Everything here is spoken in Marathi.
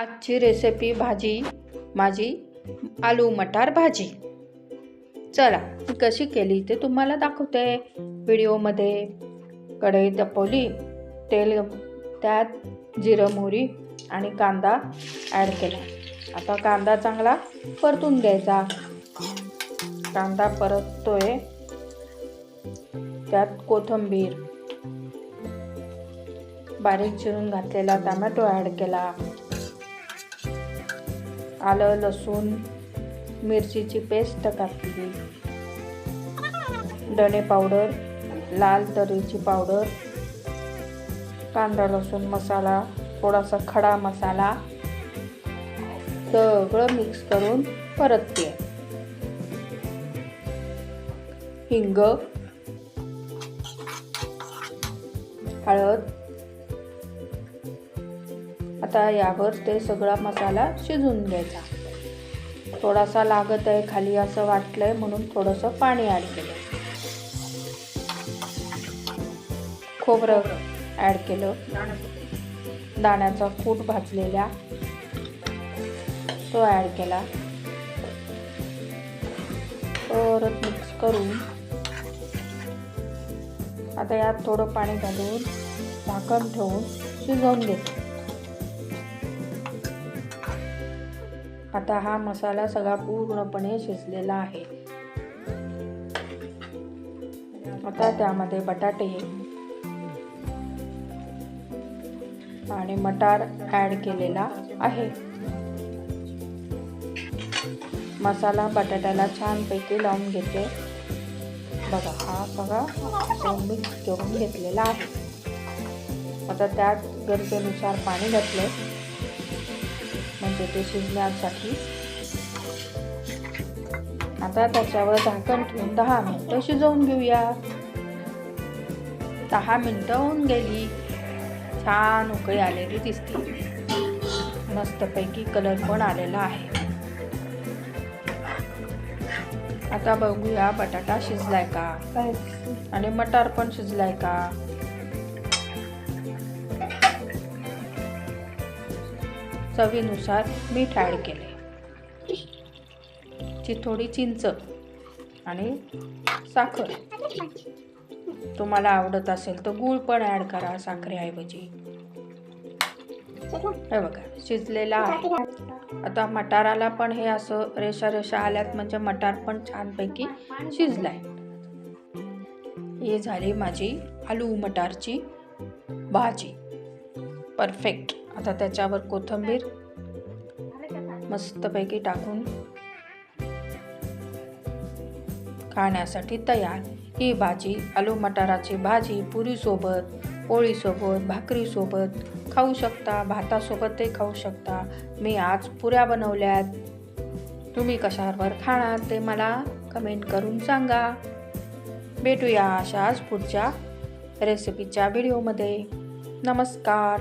आजची रेसिपी माझी आलू मटार भाजी. चला ती कशी केली ते तुम्हाला दाखवते व्हिडिओमध्ये. कढई तापवली, तेल, त्यात जिरं मोहरी आणि कांदा ॲड केला. आता कांदा चांगला परतून घ्यायचा. कांदा परततोय त्यात कोथिंबीर, बारीक चिरून घातलेला टोमॅटो ॲड केला. आलं लसूण मिरचीची पेस्ट टाकली. धणे पावडर, लाल तरीची पावडर, कांदा लसूण मसाला, थोडासा खडा मसाला सगळं मिक्स करून परतते. हिंग, हळद. आता यावर ते सगळा मसाला शिजवून घ्यायचा. थोडासा लागत आहे खाली असं वाटलंय म्हणून थोडंसं पाणी ॲड केलं. खोबरं ॲड केलं, दाण्याचा कूट भाजलेला तो ॲड केला. परत मिक्स करून आता यात थोडं पाणी घालून झाकण ठेवून शिजवून घेतो. आता हा मसाला सगळा पूर्णपणे शिजलेला आहे. आता त्यामध्ये बटाटे आणि मटार ॲड केलेला आहे. मसाला बटाट्याला छानपैकी लावून घेते. बघा हा सगळा मिक्स करून घेतलेला आहे. आता त्यात गरजेनुसार पाणी घातले म्हणजे ते शिजण्यासाठी. आता त्याच्यावर झाकण ठेवून 10 मिनिटं शिजवून घेऊया. 10 मिनिटं होऊन गेली. छान उकळी आलेली दिसते. मस्तपैकी कलर पण आलेला आहे. आता बघूया बटाटा शिजलाय का आणि मटार पण शिजलाय का. चवीनुसार मीठ ॲड केले. थोडी चिंच आणि साखर. तुम्हाला आवडत असेल तर गूळ पण ॲड करा साखरेऐवजी. हे बघा शिजलेला आहे. आता मटाराला पण हे असं रेषा रेषा आल्यात म्हणजे मटार पण छानपैकी शिजलाय. ही झाली माझी आलू मटारची भाजी. परफेक्ट. आता त्याच्यावर कोथिंबीर मस्तपैकी टाकून खाण्यासाठी तयार. ही भाजी आलू मटाराची भाजी पुरीसोबत, पोळीसोबत, भाकरीसोबत खाऊ शकता. भातासोबतही खाऊ शकता. मी आज पुऱ्या बनवल्यात. तुम्ही कशावर खाणार ते मला कमेंट करून सांगा. भेटूया अशाच पुढच्या रेसिपीच्या व्हिडिओमध्ये. नमस्कार.